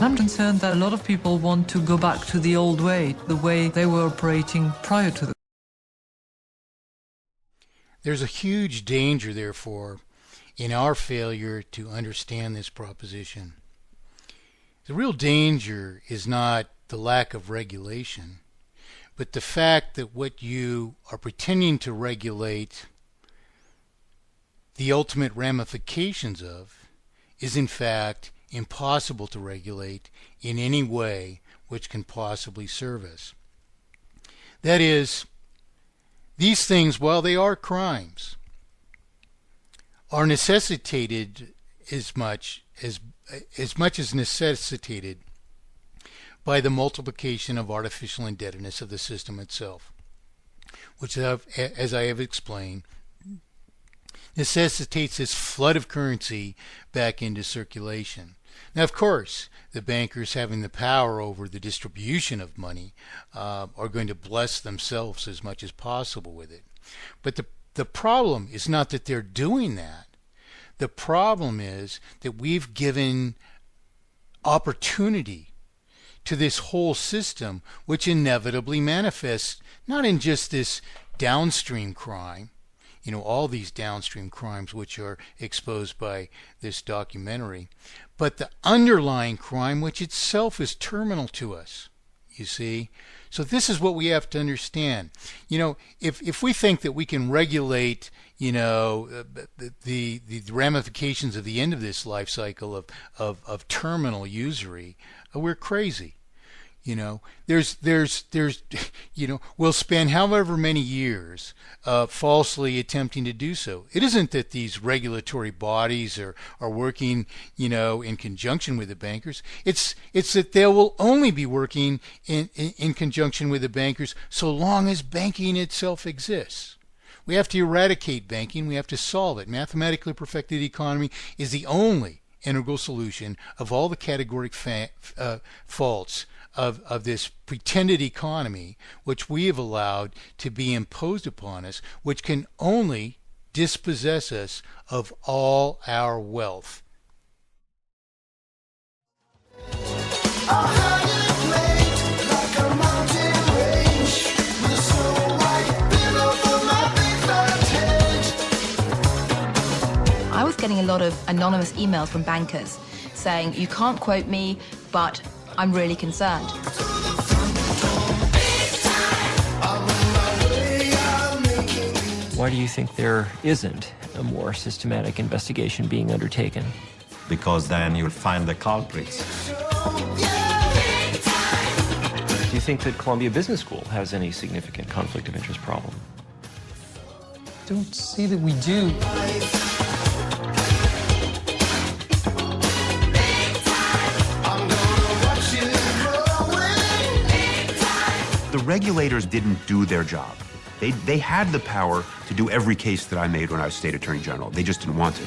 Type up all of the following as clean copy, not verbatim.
I'm concerned that a lot of people want to go back to the old way, the way they were operating prior to the... There's a huge danger, therefore, in our failure to understand this proposition. The real danger is not the lack of regulation, but the fact that what you are pretending to regulate, the ultimate ramifications of, is in fact impossible to regulate in any way which can possibly serve us. That is, these things, while they are crimes, are necessitated as much as necessitated by the multiplication of artificial indebtedness of the system itself, which, as I have explained, necessitates this flood of currency back into circulation. Now, of course, the bankers having the power over the distribution of money are going to bless themselves as much as possible with it. But the problem is not that they're doing that. The problem is that we've given opportunity to this whole system, which inevitably manifests not in just this downstream crime, all these downstream crimes which are exposed by this documentary, but the underlying crime which itself is terminal to us, you see. So this is what we have to understand. If we think that we can regulate, the ramifications of the end of this life cycle of terminal usury, we're crazy. We'll spend however many years falsely attempting to do so. It isn't that these regulatory bodies are working, in conjunction with the bankers. It's that they will only be working in conjunction with the bankers so long as banking itself exists. We have to eradicate banking. We have to solve it. Mathematically perfected economy is the only integral solution of all the categoric faults of this pretended economy which we have allowed to be imposed upon us, which can only dispossess us of all our wealth. I was getting a lot of anonymous emails from bankers saying, you can't quote me, but I'm really concerned. Why do you think there isn't a more systematic investigation being undertaken? Because then you'll find the culprits. Do you think that Columbia Business School has any significant conflict of interest problem? Don't see that we do. The regulators didn't do their job. They had the power to do every case that I made when I was State Attorney General. They just didn't want to.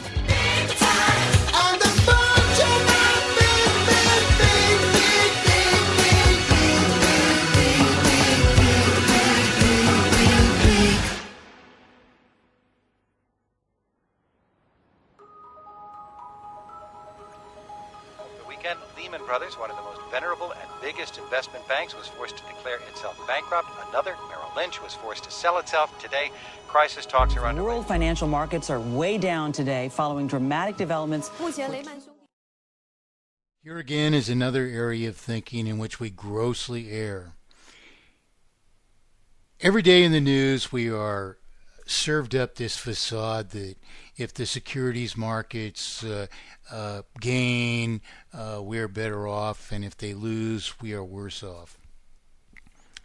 Lehman Brothers, one of the most venerable and biggest investment banks, was forced to declare itself bankrupt. Another, Merrill Lynch, was forced to sell itself. Today, crisis talks are underway. World financial markets are way down today following dramatic developments. Here again is another area of thinking in which we grossly err. Every day in the news we are served up this facade that if the securities markets gain, we're better off, and if they lose, we are worse off.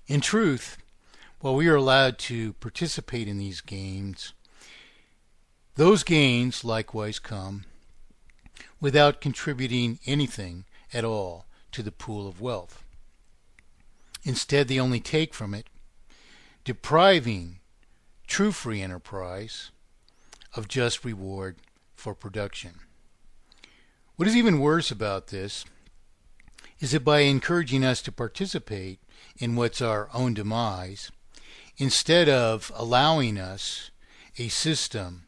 In truth, while we are allowed to participate in these gains, those gains likewise come without contributing anything at all to the pool of wealth. Instead, they only take from it, depriving true free enterprise of just reward for production. What is even worse about this is that by encouraging us to participate in what's our own demise, instead of allowing us a system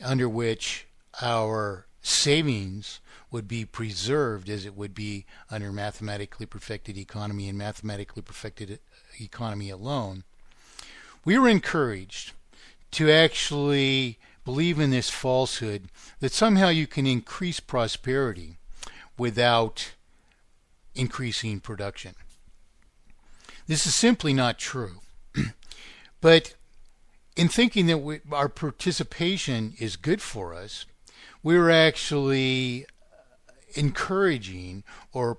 under which our savings would be preserved as it would be under mathematically perfected economy and mathematically perfected economy alone, we were encouraged to actually believe in this falsehood that somehow you can increase prosperity without increasing production. This is simply not true. But in thinking that our participation is good for us, we're actually encouraging or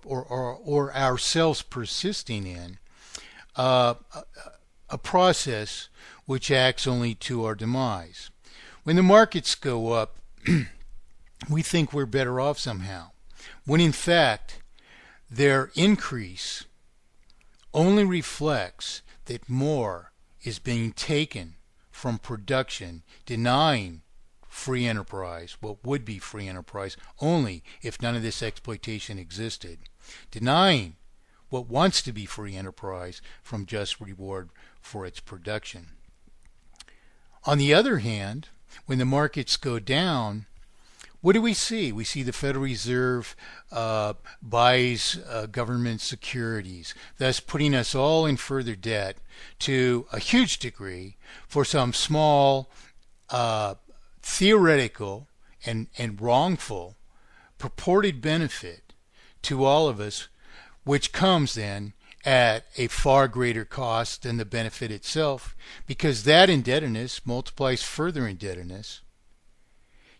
ourselves persisting in a process which acts only to our demise. When the markets go up, we think we're better off somehow, when in fact their increase only reflects that more is being taken from production, denying free enterprise, what would be free enterprise only if none of this exploitation existed, denying what wants to be free enterprise from just reward for its production. On the other hand, when the markets go down, what do we see? We see the Federal Reserve buys government securities, thus putting us all in further debt to a huge degree for some small theoretical and wrongful purported benefit to all of us, which comes then at a far greater cost than the benefit itself, because that indebtedness multiplies further indebtedness,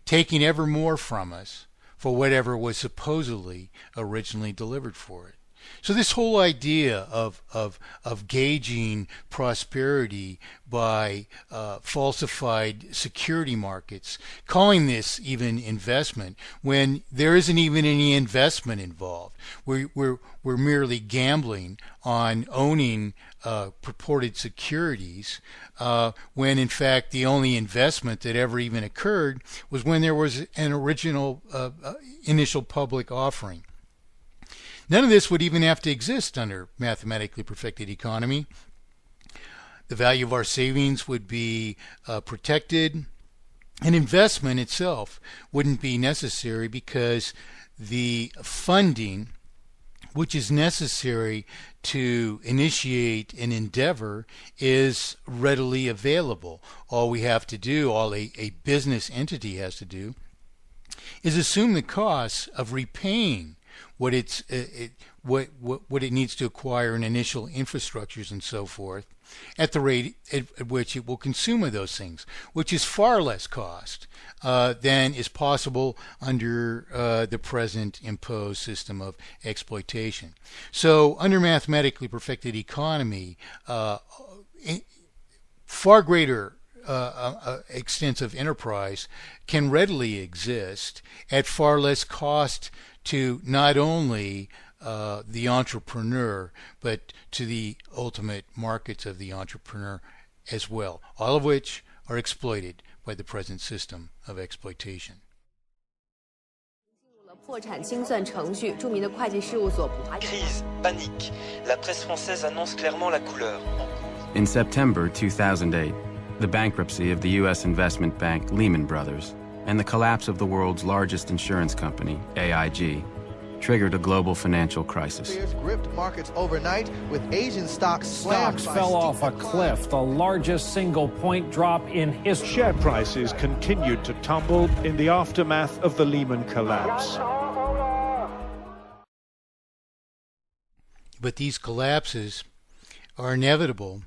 taking ever more from us for whatever was supposedly originally delivered for it. So this whole idea of gauging prosperity by falsified security markets, calling this even investment when there isn't even any investment involved. We're merely gambling on owning purported securities when in fact the only investment that ever even occurred was when there was an original initial public offering. None of this would even have to exist under mathematically perfected economy. The value of our savings would be protected, and investment itself wouldn't be necessary because the funding which is necessary to initiate an endeavor is readily available. All we have to do, all a business entity has to do, is assume the costs of repaying what it needs to acquire in initial infrastructures and so forth, at the rate at which it will consume of those things, which is far less cost than is possible under the present imposed system of exploitation. So under mathematically perfected economy, far greater extensive enterprise can readily exist at far less cost to not only the entrepreneur, but to the ultimate markets of the entrepreneur as well, all of which are exploited by the present system of exploitation. Crise, panique. La presse française annonce clairement la couleur. In September 2008, the bankruptcy of the U.S. investment bank Lehman Brothers and the collapse of the world's largest insurance company, AIG, triggered a global financial crisis. Gripped markets overnight with Asian stocks fell off a cliff, the largest single point drop in history. Share prices continued to tumble in the aftermath of the Lehman collapse. But these collapses are inevitable,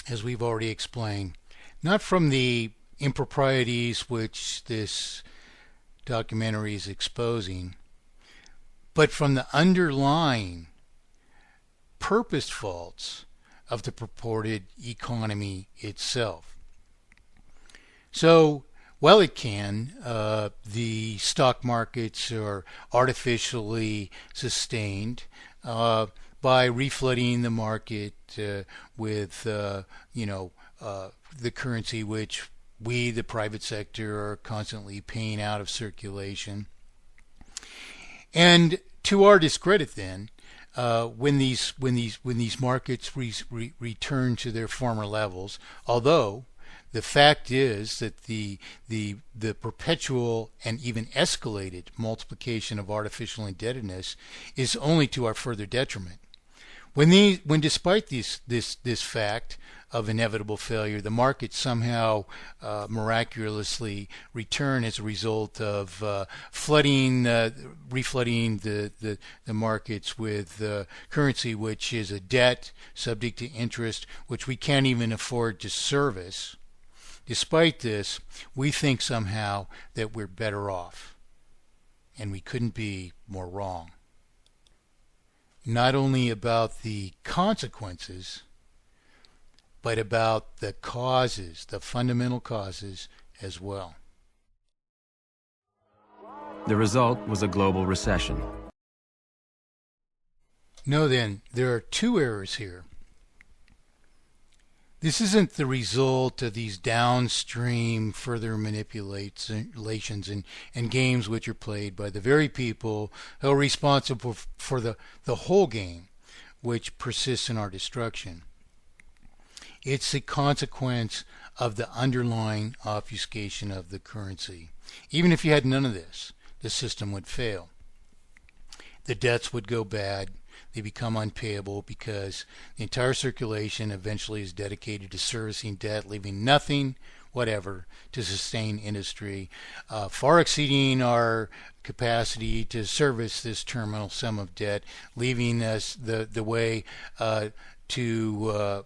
as we've already explained, not from the improprieties which this documentary is exposing, but from the underlying purpose faults of the purported economy itself. So, while it can, the stock markets are artificially sustained by reflooding the market with, the currency which we, the private sector, are constantly paying out of circulation. And to our discredit, then, when these markets return to their former levels, although The fact is that the perpetual and even escalated multiplication of artificial indebtedness is only to our further detriment. When despite this fact of inevitable failure, the markets somehow miraculously return as a result of reflooding the markets with currency which is a debt subject to interest which we can't even afford to service. Despite this, we think somehow that we're better off, and we couldn't be more wrong. Not only about the consequences, but about the causes, the fundamental causes as well. The result was a global recession. No, then, there are two errors here. This isn't the result of these downstream further manipulations and games which are played by the very people who are responsible for the whole game which persists in our destruction. It's the consequence of the underlying obfuscation of the currency. Even if you had none of this, the system would fail. The debts would go bad. They become unpayable because the entire circulation eventually is dedicated to servicing debt, leaving nothing whatever to sustain industry, far exceeding our capacity to service this terminal sum of debt, leaving us the way to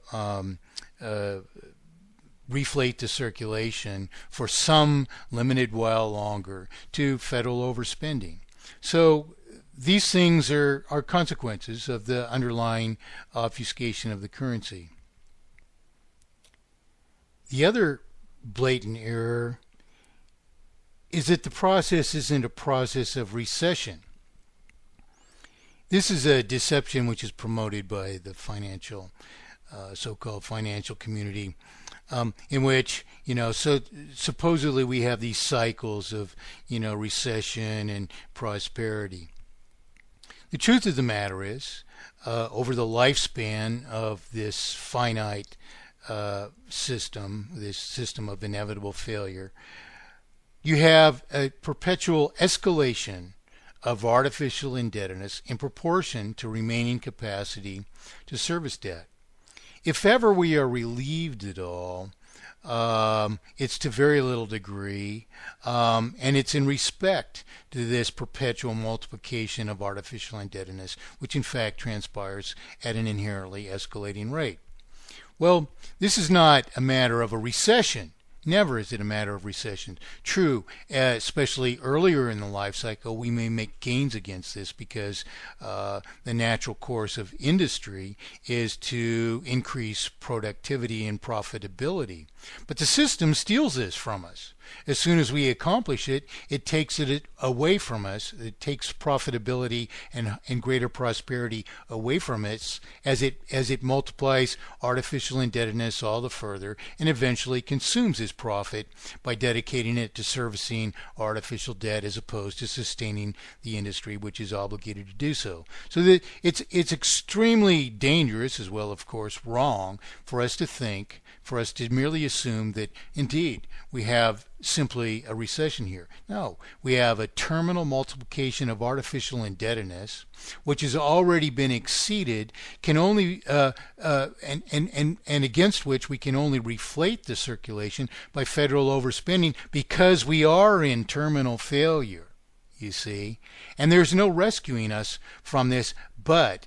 reflate the circulation for some limited while longer to federal overspending. So these things are consequences of the underlying obfuscation of the currency. The other blatant error is that the process isn't a process of recession. This is a deception which is promoted by the so-called financial community, in which, so supposedly we have these cycles of, recession and prosperity. The truth of the matter is, over the lifespan of this finite system, this system of inevitable failure, you have a perpetual escalation of artificial indebtedness in proportion to remaining capacity to service debt. If ever we are relieved at all, it's to very little degree, and it's in respect to this perpetual multiplication of artificial indebtedness, which in fact transpires at an inherently escalating rate. Well, this is not a matter of a recession. Never is it a matter of recession. True, especially earlier in the life cycle, we may make gains against this because the natural course of industry is to increase productivity and profitability. But the system steals this from us. As soon as we accomplish it, it takes it away from us. It takes profitability and greater prosperity away from us as it multiplies artificial indebtedness all the further and eventually consumes its profit by dedicating it to servicing artificial debt as opposed to sustaining the industry which is obligated to do so. So that it's extremely dangerous, as well of course wrong, for us to merely assume that indeed we have simply a recession here. No, we have a terminal multiplication of artificial indebtedness, which has already been exceeded, can only and against which we can only reflate the circulation by federal overspending because we are in terminal failure. You see, and there's no rescuing us from this, but